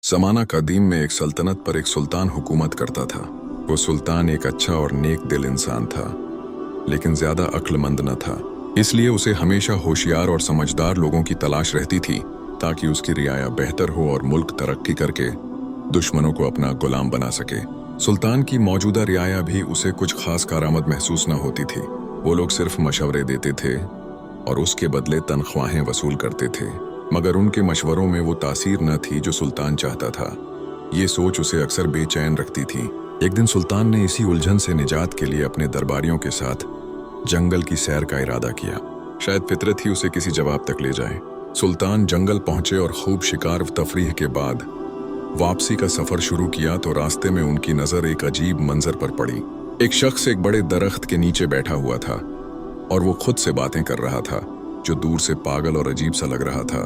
ज़माना कदीम में एक सल्तनत पर एक सुल्तान हुकूमत करता था। वो सुल्तान एक अच्छा और नेक दिल इंसान था, लेकिन ज़्यादा अक्लमंद न था। इसलिए उसे हमेशा होशियार और समझदार लोगों की तलाश रहती थी, ताकि उसकी रियाया बेहतर हो और मुल्क तरक्की करके दुश्मनों को अपना गुलाम बना सके। सुल्तान की मौजूदा रियाया भी उसे कुछ खास कारामद महसूस न होती थी। वो लोग सिर्फ मशवरे देते थे और उसके बदले तनख्वाहें वसूल करते थे, मगर उनके मशवरों में वो तासीर न थी जो सुल्तान चाहता था। ये सोच उसे अक्सर बेचैन रखती थी। एक दिन सुल्तान ने इसी उलझन से निजात के लिए अपने दरबारियों के साथ जंगल की सैर का इरादा किया। शायद फितरत ही उसे किसी जवाब तक ले जाए। सुल्तान जंगल पहुंचे और खूब शिकार तफरीह के बाद वापसी का सफर शुरू किया तो रास्ते में उनकी नजर एक अजीब मंजर पर पड़ी। एक शख्स एक बड़े दरख्त के नीचे बैठा हुआ था और वो खुद से बातें कर रहा था, जो दूर से पागल और अजीब सा लग रहा था।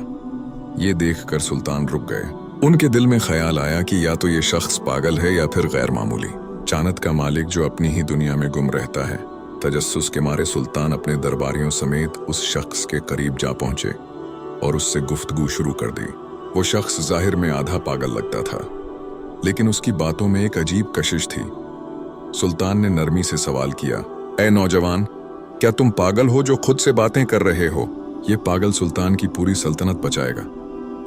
ये देखकर सुल्तान रुक गए। उनके दिल में ख्याल आया कि या तो ये शख्स पागल है या फिर गैर मामूली चानत का मालिक जो अपनी ही दुनिया में गुम रहता है। तजस्सुस के मारे सुल्तान अपने दरबारियों समेत उस शख्स के करीब जा पहुंचे और उससे गुफ्तगू शुरू कर दी। वो शख्स जाहिर में आधा पागल लगता था, लेकिन उसकी बातों में एक अजीब कशिश थी। सुल्तान ने नरमी से सवाल किया, ए नौजवान, क्या तुम पागल हो जो खुद से बातें कर रहे हो? ये पागल सुल्तान की पूरी सल्तनत बचाएगा,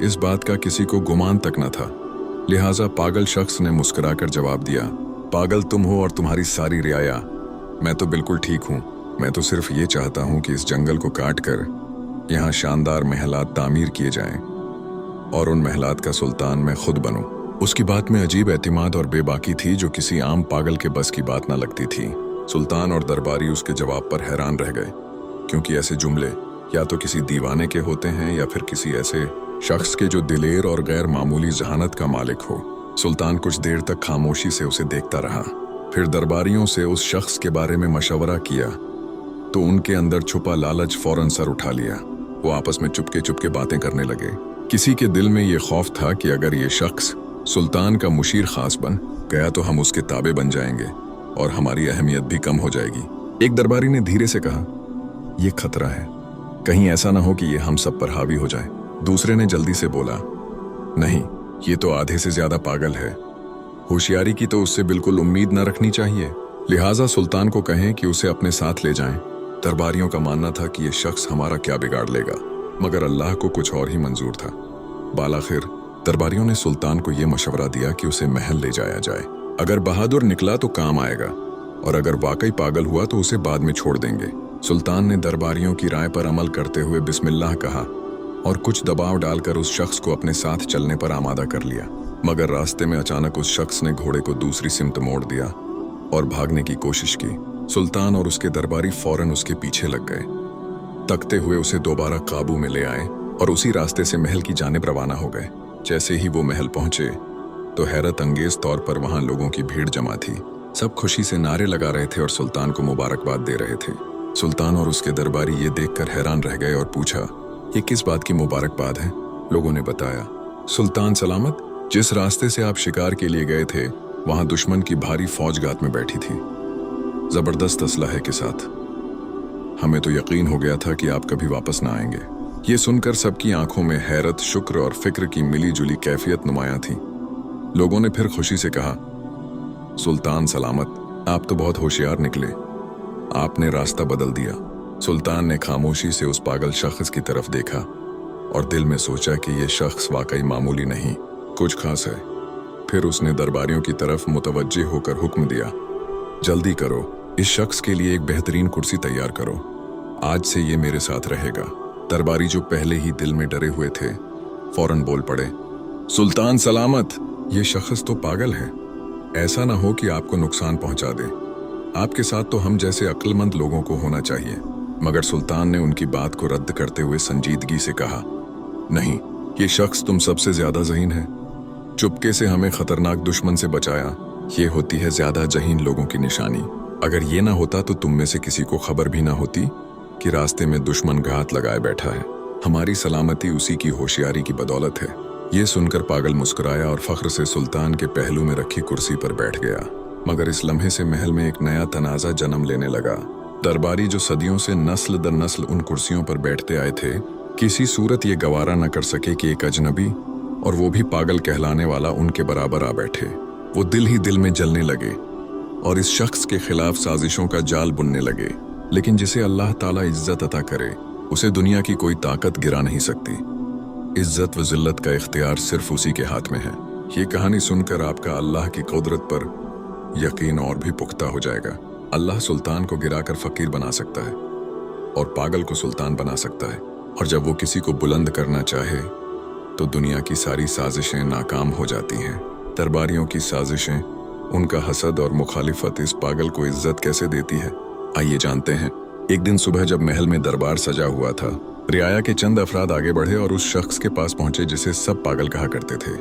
इस बात का किसी को गुमान तक न था। लिहाजा पागल शख्स ने मुस्कुराकर जवाब दिया, पागल तुम हो और तुम्हारी सारी रियाया। मैं तो बिल्कुल ठीक हूँ। मैं तो सिर्फ ये चाहता हूँ कि इस जंगल को काट कर यहाँ शानदार महलात तामीर किए जाएं और उन महलात का सुल्तान मैं खुद बनूं। उसकी बात में अजीब एतिमाद और बेबाकी थी जो किसी आम पागल के बस की बात न लगती थी। सुल्तान और दरबारी उसके जवाब पर हैरान रह गए, क्योंकि ऐसे जुमले या तो किसी दीवाने के होते हैं या फिर किसी ऐसे शख्स के जो दिलेर और गैर मामूली जहानत का मालिक हो। सुल्तान कुछ देर तक खामोशी से उसे देखता रहा, फिर दरबारियों से उस शख्स के बारे में मशवरा किया तो उनके अंदर छुपा लालच फौरन सर उठा लिया। वो आपस में चुपके चुपके बातें करने लगे। किसी के दिल में ये खौफ था कि अगर ये शख्स सुल्तान का मुशीर खास बन गया तो हम उसके ताबे बन जाएंगे और हमारी अहमियत भी कम हो जाएगी। एक दरबारी ने धीरे से कहा, यह खतरा है, कहीं ऐसा ना हो कि ये हम सब पर हावी हो जाए। दूसरे ने जल्दी से बोला, नहीं, ये तो आधे से ज्यादा पागल है। होशियारी की तो उससे बिल्कुल उम्मीद न रखनी चाहिए। लिहाजा सुल्तान को कहें कि उसे अपने साथ ले जाएं। दरबारियों का मानना था कि यह शख्स हमारा क्या बिगाड़ लेगा, मगर अल्लाह को कुछ और ही मंजूर था। बालाखिर दरबारियों ने सुल्तान को यह मशवरा दिया कि उसे महल ले जाया जाए। अगर बहादुर निकला तो काम आएगा और अगर वाकई पागल हुआ तो उसे बाद में छोड़ देंगे। सुल्तान ने दरबारियों की राय पर अमल करते हुए बिस्मिल्लाह कहा और कुछ दबाव डालकर उस शख्स को अपने साथ चलने पर आमादा कर लिया। मगर रास्ते में अचानक उस शख्स ने घोड़े को दूसरी सिमत मोड़ दिया और भागने की कोशिश की। सुल्तान और उसके दरबारी फौरन उसके पीछे लग गए। तकते हुए उसे दोबारा काबू में ले आए और उसी रास्ते से महल की जानिब रवाना हो गए। जैसे ही वो महल पहुंचे तो हैरत अंगेज तौर पर वहां लोगों की भीड़ जमा थी। सब खुशी से नारे लगा रहे थे और सुल्तान को मुबारकबाद दे रहे थे। सुल्तान और उसके दरबारी ये देखकर हैरान रह गए और पूछा, ये किस बात की मुबारकबाद है? लोगों ने बताया, सुल्तान सलामत, जिस रास्ते से आप शिकार के लिए गए थे वहां दुश्मन की भारी फौज गात में बैठी थी, जबरदस्त असलहे के साथ। हमें तो यकीन हो गया था कि आप कभी वापस ना आएंगे। ये सुनकर सबकी आंखों में हैरत, शुक्र और फिक्र की मिली जुली कैफियत नुमायां थी। लोगों ने फिर खुशी से कहा, सुल्तान सलामत, आप तो बहुत होशियार निकले, आपने रास्ता बदल दिया। सुल्तान ने खामोशी से उस पागल शख्स की तरफ देखा और दिल में सोचा कि यह शख्स वाकई मामूली नहीं, कुछ खास है। फिर उसने दरबारियों की तरफ मुतवज्जे होकर हुक्म दिया, जल्दी करो, इस शख्स के लिए एक बेहतरीन कुर्सी तैयार करो, आज से ये मेरे साथ रहेगा। दरबारी जो पहले ही दिल में डरे हुए थे फौरन बोल पड़े, सुल्तान सलामत, ये शख्स तो पागल है, ऐसा ना हो कि आपको नुकसान पहुंचा दे। आपके साथ तो हम जैसे अक्लमंद लोगों को होना चाहिए। मगर सुल्तान ने उनकी बात को रद्द करते हुए संजीदगी से कहा, नहीं, ये शख्स तुम सबसे ज्यादा ज़हीन है। चुपके से हमें खतरनाक दुश्मन से बचाया, ये होती है ज्यादा जहीन लोगों की निशानी। अगर ये ना होता तो तुम में से किसी को खबर भी ना होती कि रास्ते में दुश्मन घात लगाए बैठा है। हमारी सलामती उसी की होशियारी की बदौलत है। ये सुनकर पागल मुस्कुराया और फख्र से सुल्तान के पहलू में रखी कुर्सी पर बैठ गया। मगर इस लम्हे से महल में एक नया तनाज़ा जन्म लेने लगा। दरबारी जो सदियों से नस्ल दर नस्ल उन कुर्सियों पर बैठते आए थे, किसी सूरत ये गवारा न कर सके कि एक अजनबी और वो भी पागल कहलाने वाला उनके बराबर आ बैठे। वो दिल ही दिल में जलने लगे और इस शख्स के खिलाफ साजिशों का जाल बुनने लगे। लेकिन जिसे अल्लाह ताला इज्जत अता करे उसे दुनिया की कोई ताकत गिरा नहीं सकती। इज्जत व जिल्लत का इख्तियार सिर्फ उसी के हाथ में है। ये कहानी सुनकर आपका अल्लाह की कुदरत पर यकीन और भी पुख्ता हो जाएगा। अल्लाह सुल्तान को गिराकर फकीर बना सकता है और पागल को सुल्तान बना सकता है, और जब वो किसी को बुलंद करना चाहे तो दुनिया की सारी साजिशें नाकाम हो जाती हैं। दरबारियों की साजिशें, उनका हसद और मुखालिफत इस पागल को इज्जत कैसे देती है, आइए जानते हैं। एक दिन सुबह जब महल में दरबार सजा हुआ था, रियाया के चंद अफराद आगे बढ़े और उस शख्स के पास पहुंचे जिसे सब पागल कहा करते थे।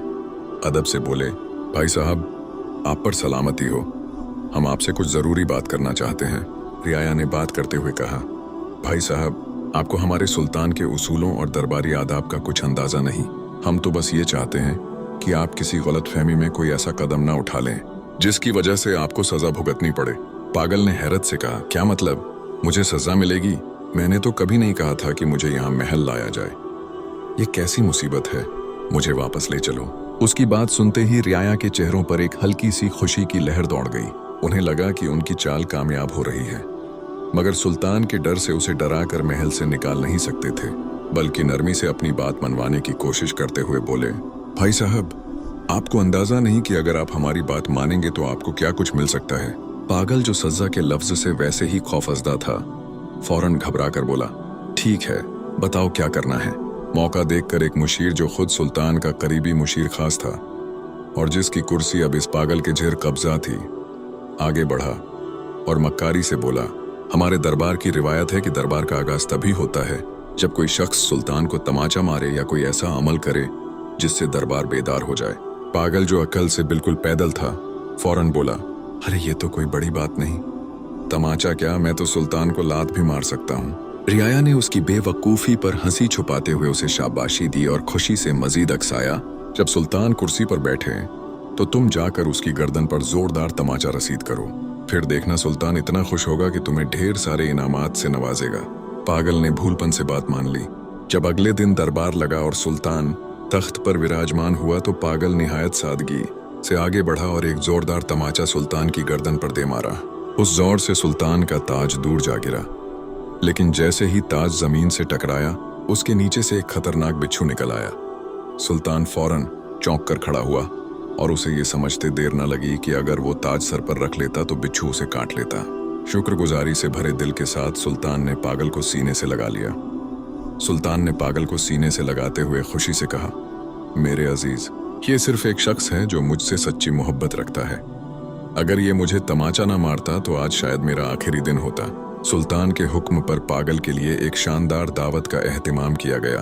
अदब से बोले, भाई साहब, आप पर सलामती हो, हम आपसे कुछ जरूरी बात करना चाहते हैं। रियाया ने बात करते हुए कहा, भाई साहब, आपको हमारे सुल्तान के उसूलों और दरबारी आदाब का कुछ अंदाजा नहीं। हम तो बस ये चाहते हैं कि आप किसी गलतफहमी में कोई ऐसा कदम ना उठा लें जिसकी वजह से आपको सजा भुगतनी पड़े। पागल ने हैरत से कहा, क्या मतलब, मुझे सजा मिलेगी? मैंने तो कभी नहीं कहा था कि मुझे यहाँ महल लाया जाए। ये कैसी मुसीबत है, मुझे वापस ले चलो। उसकी बात सुनते ही रियाया के चेहरों पर एक हल्की सी खुशी की लहर दौड़ गई। उन्हें लगा कि उनकी चाल कामयाब हो रही है, मगर सुल्तान के डर से उसे डरा कर महल से निकाल नहीं सकते थे, बल्कि नरमी से अपनी बात मनवाने की कोशिश करते हुए बोले, भाई साहब, आपको अंदाजा नहीं कि अगर आप हमारी बात मानेंगे तो आपको क्या कुछ मिल सकता है। पागल, जो सजा के लफ्ज से वैसे ही खौफजदा था, फौरन घबरा कर बोला, ठीक है, बताओ क्या करना है। मौका देखकर एक मुशीर जो खुद सुल्तान का करीबी मुशीर खास था और जिसकी कुर्सी अब इस पागल के झिर कब्जा थी, आगे बढ़ा और मक्कारी से बोला, हमारे दरबार की रिवायत है कि दरबार का आगाज तभी होता है जब कोई शख्स सुल्तान को तमाचा मारे या कोई ऐसा अमल करे जिससे दरबार बेदार हो जाए। पागल, जो अकल से बिल्कुल पैदल था, फौरन बोला, अरे ये तो कोई बड़ी बात नहीं, तमाचा क्या, मैं तो सुल्तान को लात भी मार सकता हूँ। रियाया ने उसकी बेवकूफ़ी पर हंसी छुपाते हुए उसे शाबाशी दी और खुशी से मजीद अकसाया, जब सुल्तान कुर्सी पर बैठे तो तुम जाकर उसकी गर्दन पर जोरदार तमाचा रसीद करो, फिर देखना सुल्तान इतना खुश होगा कि तुम्हें ढेर सारे इनामात से नवाजेगा। पागल ने भूलपन से बात मान ली। जब अगले दिन दरबार लगा और सुल्तान तख्त पर विराजमान हुआ तो पागल निहायत सादगी से आगे बढ़ा और एक जोरदार तमाचा सुल्तान की गर्दन पर दे मारा। उस जोर से सुल्तान का ताज दूर जा गिरा, लेकिन जैसे ही ताज जमीन से टकराया, उसके नीचे से एक खतरनाक बिच्छू निकल आया। सुल्तान फौरन चौंक कर खड़ा हुआ और उसे ये समझते देर न लगी कि अगर वो ताज सर पर रख लेता तो बिच्छू उसे काट लेता। शुक्रगुजारी से भरे दिल के साथ सुल्तान ने पागल को सीने से लगा लिया। सुल्तान ने पागल को सीने से लगाते हुए खुशी से कहा, मेरे अजीज, ये सिर्फ एक शख्स है जो मुझसे सच्ची मोहब्बत रखता है। अगर ये मुझे तमाचा ना मारता तो आज शायद मेरा आखिरी दिन होता। सुल्तान के हुक्म पर पागल के लिए एक शानदार दावत का एहतिमाम किया गया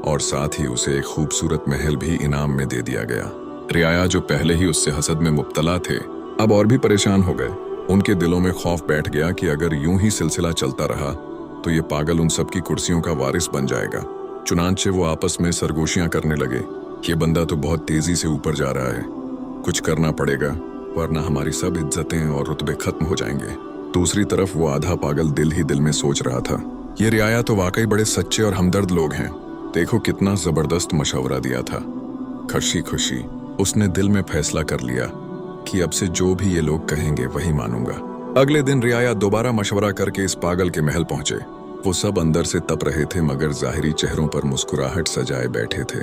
और साथ ही उसे एक खूबसूरत महल भी इनाम में दे दिया गया। रियाया, जो पहले ही उससे हसद में मुब्तला थे, अब और भी परेशान हो गए। उनके दिलों में खौफ बैठ गया कि अगर यूं ही सिलसिला चलता रहा तो ये पागल उन सब की कुर्सियों का वारिस बन जाएगा। चुनांचे वो आपस में सरगोशियां करने लगे, ये बंदा तो बहुत तेजी से ऊपर जा रहा है, कुछ करना पड़ेगा वरना हमारी सब इज्जतें और रुतबे खत्म हो जाएंगे। दूसरी तरफ वो आधा पागल दिल ही दिल में सोच रहा था, ये रियाया तो वाकई बड़े सच्चे और हमदर्द लोग हैं, देखो कितना जबरदस्त मशवरा दिया था। खुशी खुशी उसने दिल में फैसला कर लिया कि अब से जो भी ये लोग कहेंगे वही मानूंगा। अगले दिन रियाया दोबारा मशवरा करके इस पागल के महल पहुंचे। वो सब अंदर से तप रहे थे मगर जाहिरी चेहरों पर मुस्कुराहट सजाए बैठे थे।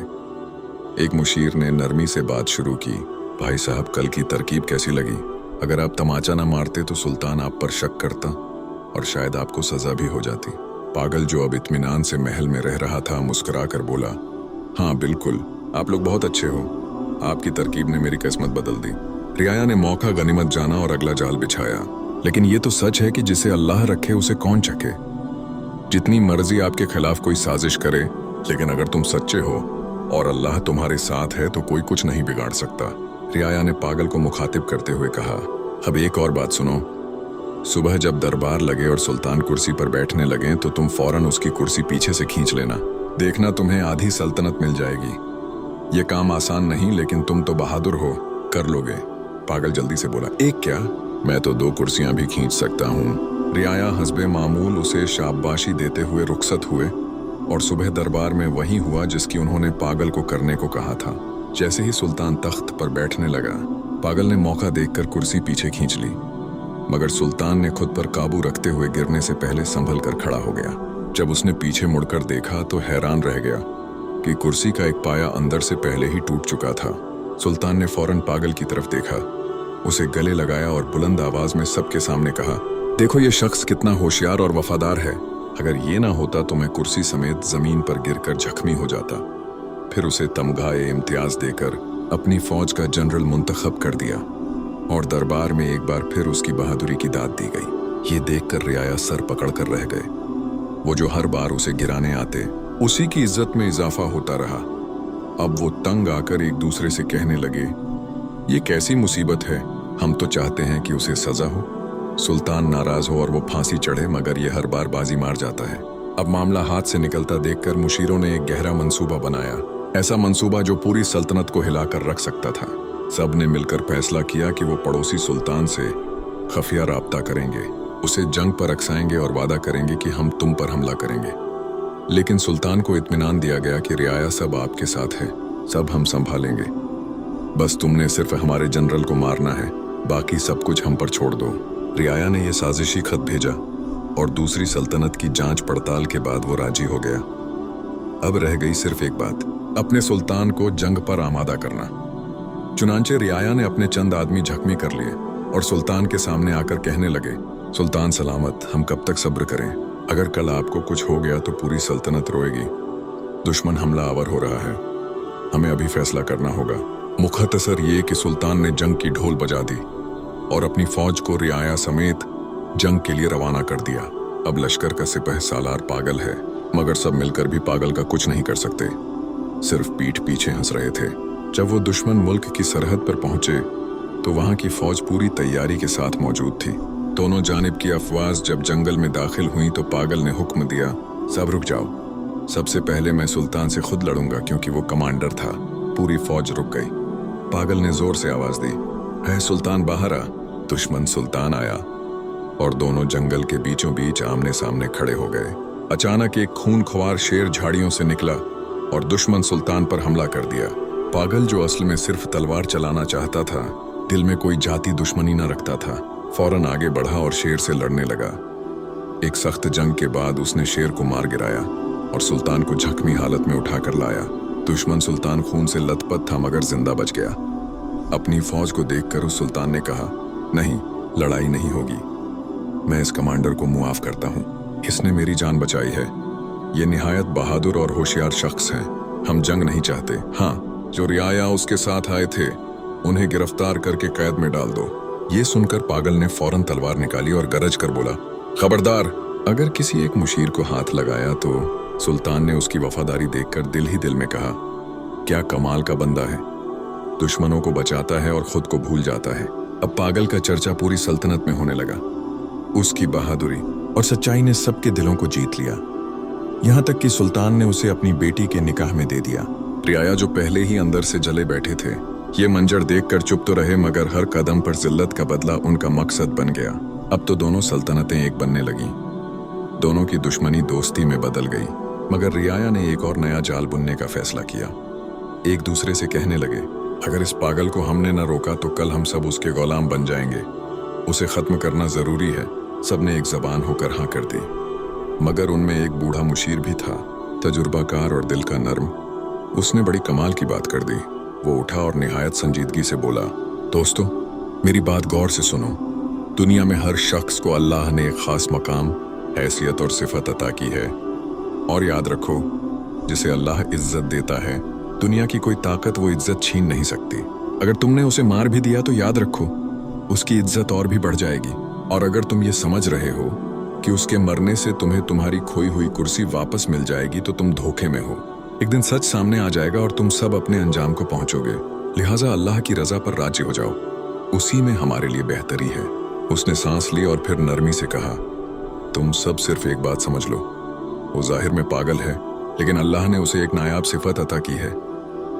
एक मुशीर ने नरमी से बात शुरू की, भाई साहब, कल की तरकीब कैसी लगी? अगर आप तमाचा ना मारते तो सुल्तान आप पर शक करता और शायद आपको सजा भी हो जाती। पागल, जो अब इत्मीनान से महल में रह रहा था, मुस्कुरा कर बोला, हाँ बिल्कुल, आप लोग बहुत अच्छे हो, आपकी तरकीब ने मेरी किस्मत बदल दी। रियाया ने मौका गनीमत जाना और अगला जाल बिछाया, लेकिन ये तो सच है कि जिसे अल्लाह रखे उसे कौन चखे। जितनी मर्जी आपके खिलाफ कोई साजिश करे, लेकिन अगर तुम सच्चे हो और अल्लाह तुम्हारे साथ है तो कोई कुछ नहीं बिगाड़ सकता। रियाया ने पागल को मुखातिब करते हुए कहा, अब एक और बात सुनो, सुबह जब दरबार लगे और सुल्तान कुर्सी पर बैठने लगे तो तुम फौरन उसकी कुर्सी पीछे से खींच लेना, देखना तुम्हें आधी सल्तनत मिल जाएगी। ये काम आसान नहीं, लेकिन तुम तो बहादुर हो, कर लोगे। पागल जल्दी से बोला, एक क्या, मैं तो 2 कुर्सियां भी खींच सकता हूँ। रियाया हस्बे मामूल उसे शाबाशी देते हुए रुखसत हुए और सुबह दरबार में वही हुआ जिसकी उन्होंने पागल को करने को कहा था। जैसे ही सुल्तान तख्त पर बैठने लगा, पागल ने मौका देखकर कुर्सी पीछे खींच ली, मगर सुल्तान ने खुद पर काबू रखते हुए गिरने से पहले संभल कर खड़ा हो गया। जब उसने पीछे मुड़कर देखा तो हैरान रह गया कि कुर्सी का एक पाया अंदर से पहले ही टूट चुका था। सुल्तान ने फौरन पागल की तरफ देखा, उसे गले लगाया और बुलंद आवाज में सबके सामने कहा, देखो ये शख्स कितना होशियार और वफादार है। अगर ये ना होता तो मैं कुर्सी समेत जमीन पर गिरकर जख्मी हो जाता। फिर उसे तमगाए इम्तियाज देकर अपनी फौज का जनरल मुंतखब कर दिया और दरबार में एक बार फिर उसकी बहादुरी की दाद दी गई। ये देखकर रियाया सर पकड़कर रह गए। वो जो हर बार उसे गिराने आते, उसी की इज्जत में इजाफा होता रहा। अब वो तंग आकर एक दूसरे से कहने लगे, ये कैसी मुसीबत है, हम तो चाहते हैं कि उसे सजा हो, सुल्तान नाराज हो और वो फांसी चढ़े, मगर ये हर बार बाजी मार जाता है। अब मामला हाथ से निकलता देखकर मुशीरों ने एक गहरा मंसूबा बनाया, ऐसा मंसूबा जो पूरी सल्तनत को हिलाकर रख सकता था। सब ने मिलकर फैसला किया कि वो पड़ोसी सुल्तान से खुफिया राब्ता करेंगे, उसे जंग पर अकसाएंगे और वादा करेंगे कि हम तुम पर हमला करेंगे। लेकिन सुल्तान को इत्मीनान दिया गया कि रियाया सब आपके साथ है, सब हम संभालेंगे, बस तुमने सिर्फ हमारे जनरल को मारना है, बाकी सब कुछ हम पर छोड़ दो। रियाया ने यह साजिशी खत भेजा और दूसरी सल्तनत की जांच पड़ताल के बाद वो राजी हो गया। अब रह गई सिर्फ एक बात, अपने सुल्तान को जंग पर आमादा करना। चुनांचे रियाया ने अपने चंद आदमी जख्मी कर लिए और सुल्तान के सामने आकर कहने लगे, सुल्तान सलामत, हम कब तक सब्र करें? अगर कल आपको कुछ हो गया तो पूरी सल्तनत रोएगी। दुश्मन हमला आवर हो रहा है, हमें अभी फैसला करना होगा। मुख्तसर ये कि सुल्तान ने जंग की ढोल बजा दी और अपनी फौज को रियाया समेत जंग के लिए रवाना कर दिया। अब लश्कर का सिपह सालार पागल है, मगर सब मिलकर भी पागल का कुछ नहीं कर सकते, सिर्फ पीठ पीछे हंस रहे थे। जब वो दुश्मन मुल्क की सरहद पर पहुंचे तो वहां की फौज पूरी तैयारी के साथ मौजूद थी। दोनों जानिब की अफवाज जब जंगल में दाखिल हुई तो पागल ने हुक्म दिया, सब रुक जाओ, सबसे पहले मैं सुल्तान से खुद लड़ूंगा, क्योंकि वो कमांडर था। पूरी फौज रुक गई। पागल ने जोर से आवाज दी, है सुल्तान बाहर आ। दुश्मन सुल्तान आया और दोनों जंगल के बीचों बीच आमने सामने खड़े हो गए। अचानक एक खूनख्वार शेर झाड़ियों से निकला और दुश्मन सुल्तान पर हमला कर दिया। पागल, जो असल में सिर्फ तलवार चलाना चाहता था, दिल में कोई जाति दुश्मनी न रखता था, फौरन आगे बढ़ा और शेर से लड़ने लगा। एक सख्त जंग के बाद उसने शेर को मार गिराया और सुल्तान को जख्मी हालत में उठाकर लाया। दुश्मन सुल्तान खून से लथपथ था, मगर जिंदा बच गया। अपनी फौज को देखकर उस सुल्तान ने कहा, नहीं, लड़ाई नहीं होगी, मैं इस कमांडर को मुआफ करता हूँ, इसने मेरी जान बचाई है। ये निहायत बहादुर और होशियार शख्स है, हम जंग नहीं चाहते। हाँ, जो रियाया उसके साथ आए थे उन्हें गिरफ्तार करके कैद में डाल दो। ये सुनकर पागल ने फौरन तलवार निकाली और गरज कर बोला, खबरदार, अगर किसी एक मुशीर को हाथ लगाया तो। सुल्तान ने उसकी वफादारी देखकर दिल ही दिल में कहा, क्या कमाल का बंदा है, दुश्मनों को बचाता है और खुद को भूल जाता है। अब पागल का चर्चा पूरी सल्तनत में होने लगा। उसकी बहादुरी और सच्चाई ने सबके दिलों को जीत लिया, यहाँ तक कि सुल्तान ने उसे अपनी बेटी के निकाह में दे दिया। रियाया, जो पहले ही अंदर से जले बैठे थे, ये मंजर देखकर चुप तो रहे, मगर हर कदम पर जिल्लत का बदला उनका मकसद बन गया। अब तो दोनों सल्तनतें एक बनने लगीं, दोनों की दुश्मनी दोस्ती में बदल गई। मगर रियाया ने एक और नया जाल बुनने का फैसला किया। एक दूसरे से कहने लगे, अगर इस पागल को हमने न रोका तो कल हम सब उसके गुलाम बन जाएंगे, उसे खत्म करना जरूरी है। सबने एक जबान होकर हाँ कर दी। मगर उनमें एक बूढ़ा मुशीर भी था, तजुर्बाकार और दिल का नर्म। उसने बड़ी कमाल की बात कर दी। वो उठा और निहायत संजीदगी से बोला, दोस्तों, मेरी बात गौर से सुनो। दुनिया में हर शख्स को अल्लाह ने एक खास मकाम, हैसियत और सिफत अता की है, और याद रखो, जिसे अल्लाह इज्जत देता है, दुनिया की कोई ताकत वो इज्जत छीन नहीं सकती। अगर तुमने उसे मार भी दिया तो याद रखो, उसकी इज्जत और भी बढ़ जाएगी। और अगर तुम ये समझ रहे हो कि उसके मरने से तुम्हें तुम्हारी खोई हुई कुर्सी वापस मिल जाएगी, तो तुम धोखे में हो। एक दिन सच सामने आ जाएगा और तुम सब अपने अंजाम को पहुंचोगे। लिहाजा अल्लाह की रजा पर राजी हो जाओ, उसी में हमारे लिए बेहतरी है। उसने सांस ली और फिर नरमी से कहा, तुम सब सिर्फ एक बात समझ लो, वो जाहिर में पागल है, लेकिन अल्लाह ने उसे एक नायाब सिफत अता की है।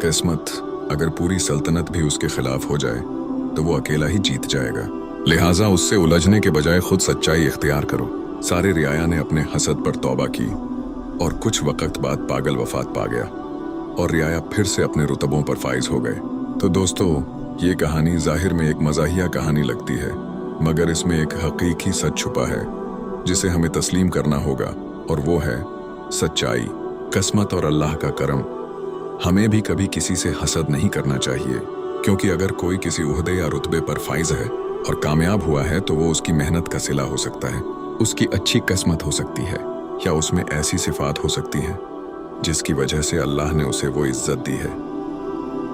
किस्मत, अगर पूरी सल्तनत भी उसके खिलाफ हो जाए तो वो अकेला ही जीत जाएगा। लिहाजा उससे उलझने के बजाय खुद सच्चाई इख्तियार करो। सारे रियाया ने अपने हसद पर तौबा की और कुछ वक्त बाद पागल वफात पा गया। और रियाया फिर से अपने रुतबों पर फाइज हो गए। तो दोस्तों, ये कहानी जाहिर में एक मज़ाहिया कहानी लगती है, मगर इसमें एक हकीकी सच छुपा है जिसे हमें तस्लीम करना होगा, और वो है सच्चाई, किस्मत और अल्लाह का करम। हमें भी कभी किसी से हसद नहीं करना चाहिए, क्योंकि अगर कोई किसी उहदे या रुतबे पर फाइज है और कामयाब हुआ है तो वो उसकी मेहनत का सिला हो सकता है, उसकी अच्छी किस्मत हो सकती है, या उसमें ऐसी सिफात हो सकती है जिसकी वजह से अल्लाह ने उसे वो इज्जत दी है।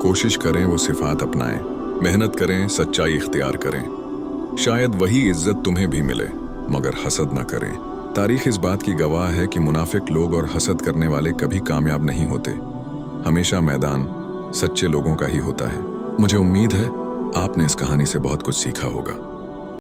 कोशिश करें वो सिफात अपनाएं, मेहनत करें, सच्चाई इख्तियार करें, शायद वही इज्जत तुम्हें भी मिले, मगर हसद न करें। तारीख इस बात की गवाह है कि मुनाफिक लोग और हसद करने वाले कभी कामयाब नहीं होते। हमेशा मैदान सच्चे लोगों का ही होता है। मुझे उम्मीद है आपने इस कहानी से बहुत कुछ सीखा होगा।